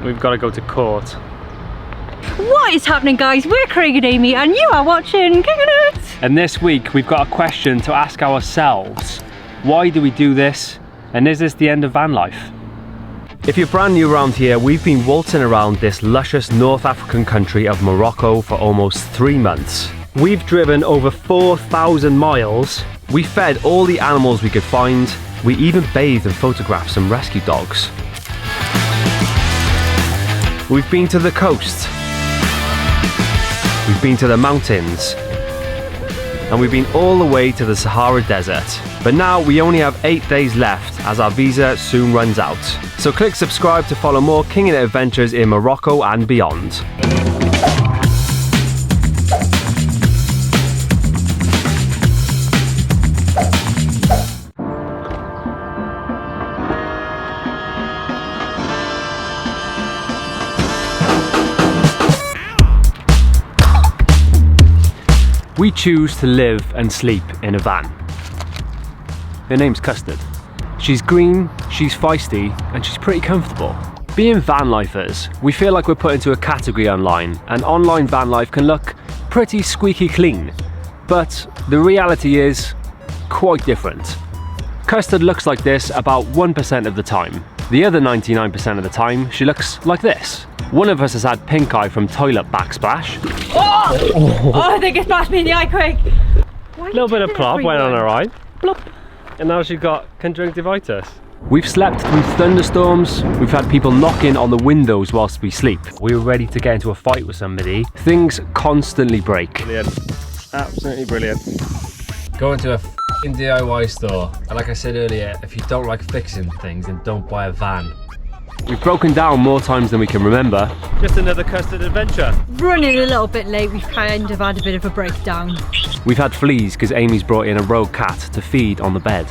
we've got to go to court. What is happening, guys? We're Craig and Amy and you are watching Kicking It. And this week we've got a question to ask ourselves. Why do we do this? And is this the end of van life? If you're brand new around here, we've been waltzing around this luscious North African country of Morocco for almost 3 months. We've driven over 4,000 miles. We fed all the animals we could find. We even bathed and photographed some rescue dogs. We've been to the coast. We've been to the mountains. And we've been all the way to the Sahara Desert. But now we only have 8 days left as our visa soon runs out. So click subscribe to follow more Kicking It adventures in Morocco and beyond. We choose to live and sleep in a van. Her name's Custard. She's green, she's feisty, and she's pretty comfortable. Being van lifers, we feel like we're put into a category online, and online van life can look pretty squeaky clean. But the reality is quite different. Custard looks like this about 1% of the time. The other 99% of the time, she looks like this. One of us has had pink eye from toilet backsplash. Oh, I think it splashed me in the eye, Craig. A little bit of plop went on her eye. Plop. And now she's got conjunctivitis. We've slept through thunderstorms. We've had people knocking on the windows whilst we sleep. We were ready to get into a fight with somebody. Things constantly break. Brilliant. Absolutely brilliant. Go into a f***ing DIY store. And like I said earlier, if you don't like fixing things, then don't buy a van. We've broken down more times than we can remember. Just another Custard adventure. Running a little bit late, we've kind of had a bit of a breakdown. We've had fleas because Amy's brought in a rogue cat to feed on the bed.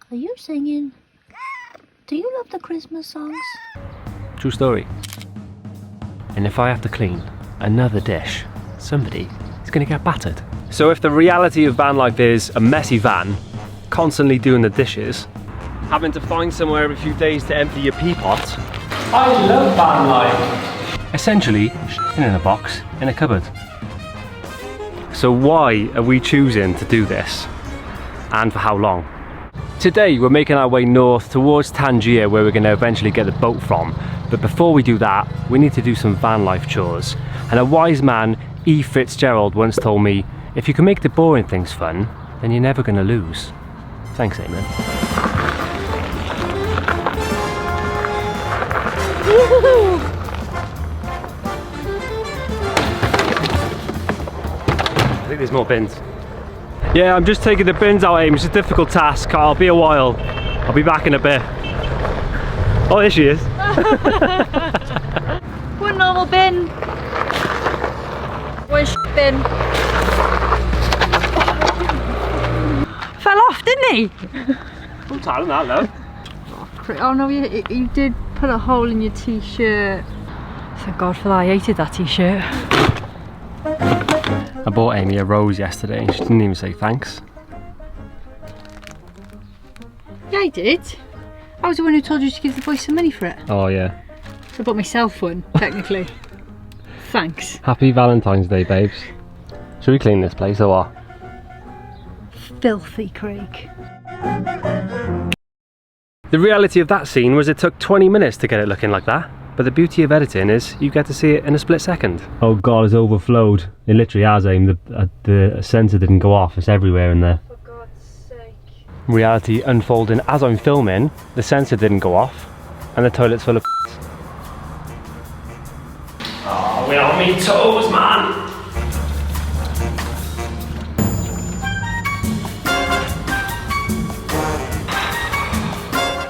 Are you singing? Do you love the Christmas songs? True story. And if I have to clean another dish, somebody is going to get battered. So if the reality of van life is a messy van, constantly doing the dishes, having to find somewhere every few days to empty your pea pot, I love van life. Essentially, shitting in a box in a cupboard. So why are we choosing to do this? And for how long? Today we're making our way north towards Tangier, where we're going to eventually get the boat from. But before we do that, we need to do some van life chores. And a wise man, E. Fitzgerald, once told me, if you can make the boring things fun, then you're never going to lose. Thanks, Eamon. I think there's more bins. Yeah, I'm just taking the bins out, Aim. It's a difficult task. I'll be a while. I'll be back in a bit. Oh, there she is. One normal bin. One bin. Fell off, didn't he? I'm tired of that, though. Oh no, you did put a hole in your t-shirt. Thank God for that, I hated that t-shirt. I bought Amy a rose yesterday and she didn't even say thanks. Yeah, I did. I was the one who told you to give the boy some money for it. Oh yeah. So I bought myself one, technically. Thanks. Happy Valentine's Day, babes. Should we clean this place or what? Filthy, Craig. The reality of that scene was it took 20 minutes to get it looking like that. But the beauty of editing is you get to see it in a split second. Oh God, it's overflowed. It literally has, Aim. The sensor didn't go off. It's everywhere in there. For God's sake. Reality unfolding as I'm filming. The sensor didn't go off. And the toilet's full of Oh, we're on me toes, man!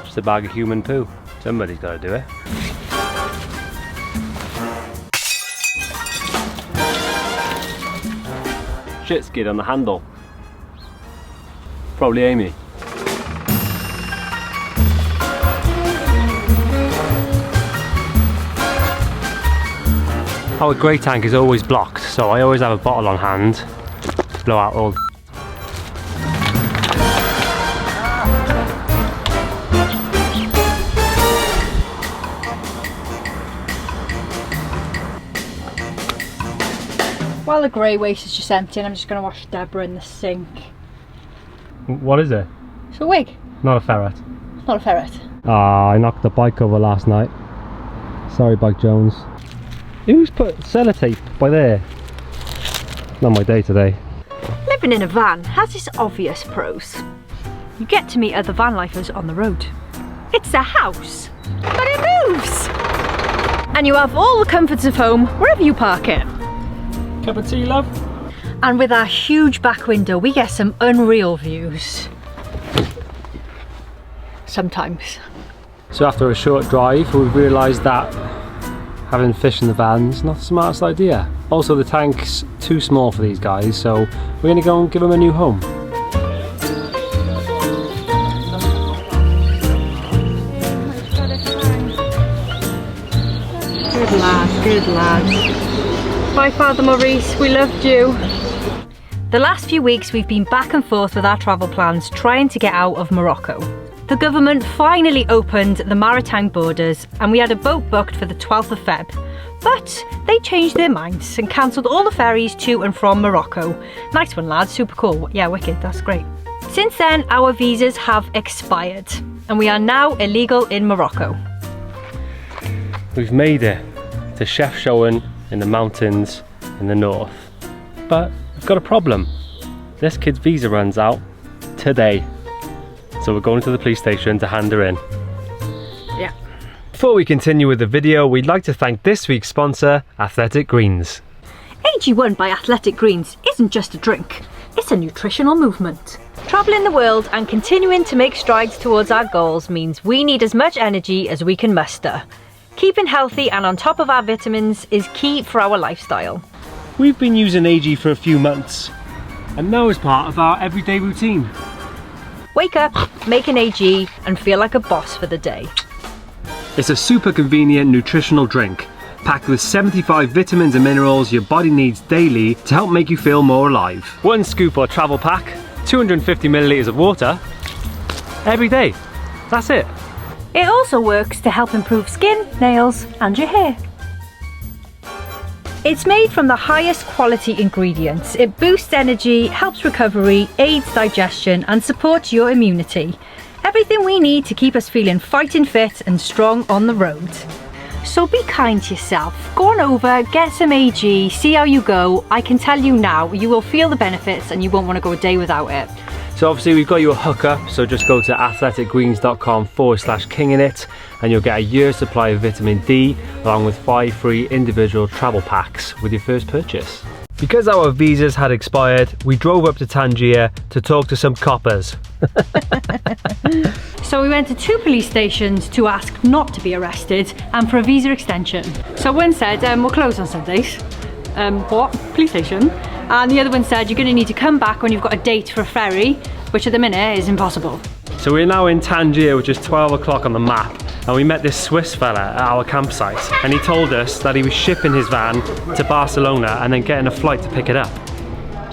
Just a bag of human poo. Somebody's got to do it. Shit skid on the handle. Probably Amy. Our grey tank is always blocked, so I always have a bottle on hand to blow out all. While the grey waste is just emptying, I'm just going to wash Deborah in the sink. What is it? It's a wig. Not a ferret. It's not a ferret. Ah, I knocked the bike over last night. Sorry, Bike Jones. Who's put sellotape by there? Not my day today. Living in a van has its obvious pros. You get to meet other van lifers on the road. It's a house, but it moves! And you have all the comforts of home wherever you park it. Cup of tea, love? And with our huge back window, we get some unreal views. Sometimes. So after a short drive, we realised that having fish in the van's not the smartest idea. Also, the tank's too small for these guys, so we're going to go and give them a new home. Good lad, good lad. Bye, Father Maurice, we loved you. The last few weeks we've been back and forth with our travel plans trying to get out of Morocco. The government finally opened the maritime borders and we had a boat booked for the 12th of Feb. But they changed their minds and cancelled all the ferries to and from Morocco. Nice one, lads, super cool. Yeah, wicked, that's great. Since then, our visas have expired and we are now illegal in Morocco. We've made it to Chef Showen in the mountains in the north. But we've got a problem. This kid's visa runs out today. So we're going to the police station to hand her in. Yeah. Before we continue with the video, we'd like to thank this week's sponsor, Athletic Greens. AG1 by Athletic Greens isn't just a drink, it's a nutritional movement. Travelling the world and continuing to make strides towards our goals means we need as much energy as we can muster. Keeping healthy and on top of our vitamins is key for our lifestyle. We've been using AG for a few months, and now it's part of our everyday routine. Wake up, make an AG and feel like a boss for the day. It's a super convenient nutritional drink, packed with 75 vitamins and minerals your body needs daily to help make you feel more alive. One scoop or travel pack, 250 millilitres of water, every day. That's it. It also works to help improve skin, nails and your hair. It's made from the highest quality ingredients. It boosts energy, helps recovery, aids digestion and supports your immunity. Everything we need to keep us feeling fighting fit and strong on the road. So be kind to yourself. Go on over, get some AG, see how you go. I can tell you now, you will feel the benefits and you won't want to go a day without it. So obviously we've got you a hookup, so just go to athleticgreens.com/kingingit and you'll get a year's supply of vitamin D along with 5 free individual travel packs with your first purchase. Because our visas had expired, we drove up to Tangier to talk to some coppers. So we went to 2 police stations to ask not to be arrested and for a visa extension. So one said, we're closed on Sundays. What? Police station? And the other one said, you're going to need to come back when you've got a date for a ferry, which at the minute is impossible. So we're now in Tangier, which is 12 o'clock on the map, and we met this Swiss fella at our campsite, and he told us that he was shipping his van to Barcelona and then getting a flight to pick it up.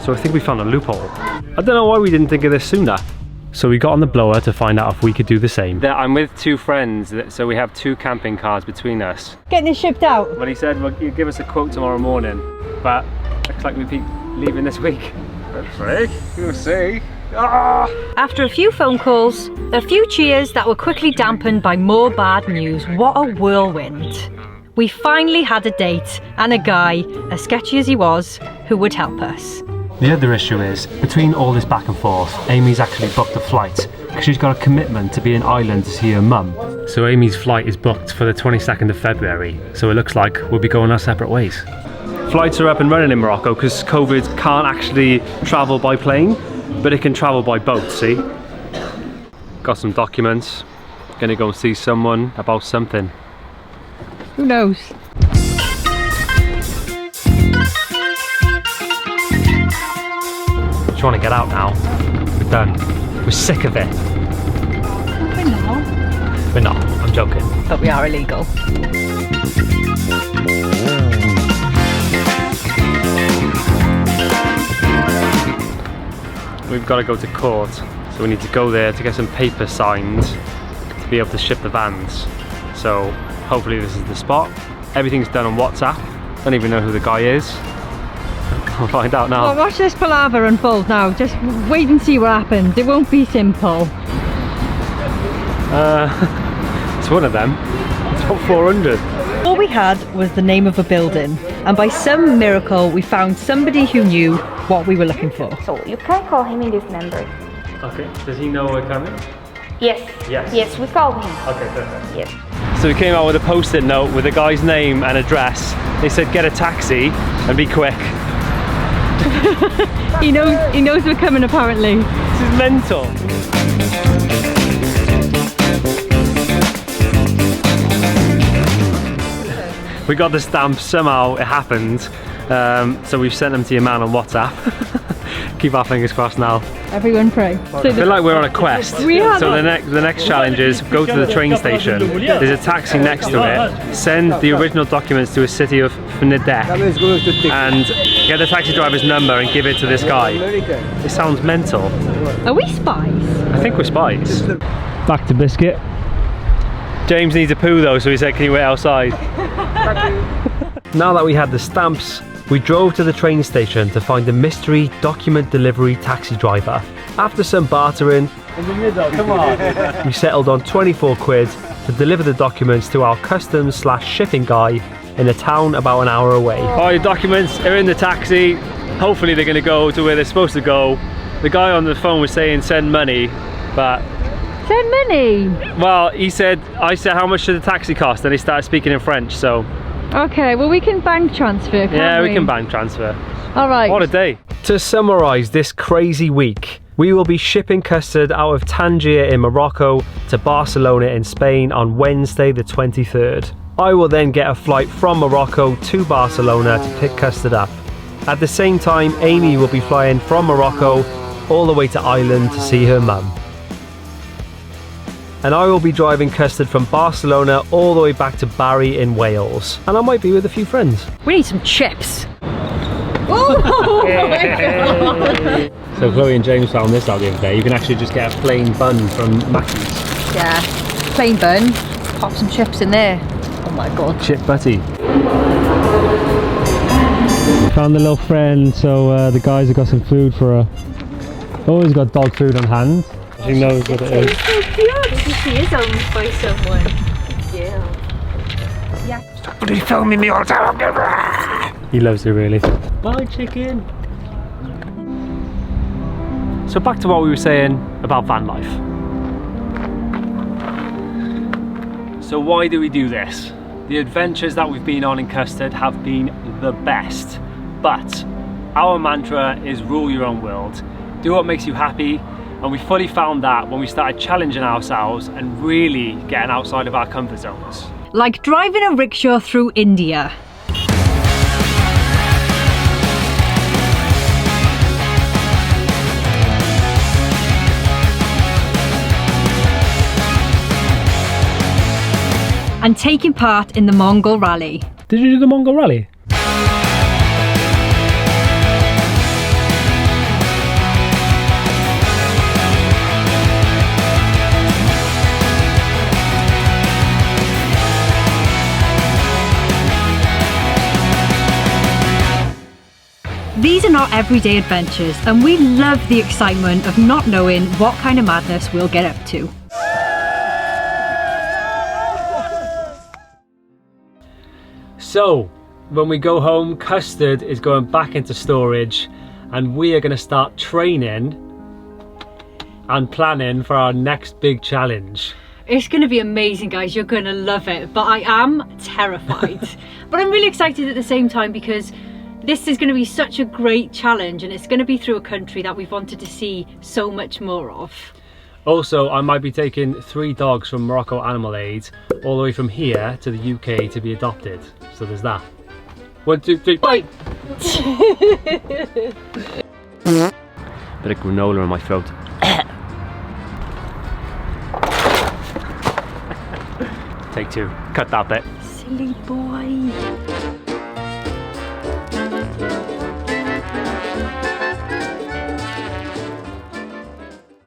So I think we found a loophole. I don't know why we didn't think of this sooner. So we got on the blower to find out if we could do the same. I'm with 2 friends, so we have 2 camping cars between us. Getting this shipped out? But he said, well, you give us a quote tomorrow morning, but looks like we'll be leaving this week. That's right, you'll see. Ah! After a few phone calls, a few cheers that were quickly dampened by more bad news. What a whirlwind. We finally had a date and a guy, as sketchy as he was, who would help us. The other issue is, between all this back and forth, Amy's actually booked a flight because she's got a commitment to be in Ireland to see her mum. So Amy's flight is booked for the 22nd of February, so it looks like we'll be going our separate ways. Flights are up and running in Morocco because COVID can't actually travel by plane, but it can travel by boat, see? Got some documents, gonna go and see someone about something. Who knows? Just want to get out now. We're done. We're sick of it. We're not. We're not, I'm joking. But we are illegal. We've got to go to court, so we need to go there to get some papers signed to be able to ship the vans. So hopefully this is the spot. Everything's done on WhatsApp. Don't even know who the guy is. We'll find out now. Well, watch this palaver unfold now. Just wait and see what happens. It won't be simple. It's one of them. It's about 400. All we had was the name of a building, and by some miracle we found somebody who knew what we were looking for. So you can call him in this number. Okay, does he know we're coming? Yes. Yes. Yes, we called him. Okay, perfect. Yes. So we came out with a post-it note with the guy's name and address. They said get a taxi and be quick. He knows we're coming apparently. This is mental. We got the stamp somehow, it happened. So we've sent them to your man on WhatsApp. Keep our fingers crossed now. Everyone pray. I feel like we're on a quest. So the next challenge is go to the train station. There's a taxi next to it. Send the original documents to a city of Fnidek and get the taxi driver's number and give it to this guy. It sounds mental. Are we spies? I think we're spies. Back to Biscuit. James needs a poo though, so he said, can you wait outside? Now that we had the stamps, we drove to the train station to find a mystery document delivery taxi driver. After some bartering, we settled on 24 quid to deliver the documents to our customs/shipping guy in a town about an hour away. All your documents are in the taxi. Hopefully they're going to go to where they're supposed to go. The guy on the phone was saying send money, but... Send money? Well, I said how much should the taxi cost, and he started speaking in French, so... Okay, well we can bank transfer, can't we can bank transfer. Alright. What a day. To summarise this crazy week, we will be shipping custard out of Tangier in Morocco to Barcelona in Spain on Wednesday the 23rd. I will then get a flight from Morocco to Barcelona to pick custard up. At the same time, Amy will be flying from Morocco all the way to Ireland to see her mum. And I will be driving custard from Barcelona all the way back to Barry in Wales. And I might be with a few friends. We need some chips. Oh my God. So Chloe and James found this out the other day. You can actually just get a plain bun from Mackey's. Yeah, plain bun, pop some chips in there. Oh my God. Chip butty. Found a little friend, so the guys have got some food for her. Always got dog food on hand. She knows what it is. So cute. She is owned by someone. Yeah. Stop filming me all the time. He loves it really. Bye chicken. So back to what we were saying about van life. So why do we do this? The adventures that we've been on in Custard have been the best. But our mantra is rule your own world. Do what makes you happy. And we fully found that when we started challenging ourselves and really getting outside of our comfort zones. Like driving a rickshaw through India. And taking part in the Mongol Rally. Did you do the Mongol Rally? These are not everyday adventures, and we love the excitement of not knowing what kind of madness we'll get up to. So, when we go home, Custard is going back into storage, and we are going to start training and planning for our next big challenge. It's going to be amazing, guys. You're going to love it, but I am terrified. But I'm really excited at the same time because this is going to be such a great challenge, and it's going to be through a country that we've wanted to see so much more of. Also, I might be taking 3 dogs from Morocco Animal Aid all the way from here to the UK to be adopted. So there's that. 1, 2, 3, bite! Bit of granola in my throat. Take 2. Cut that bit. Silly boy.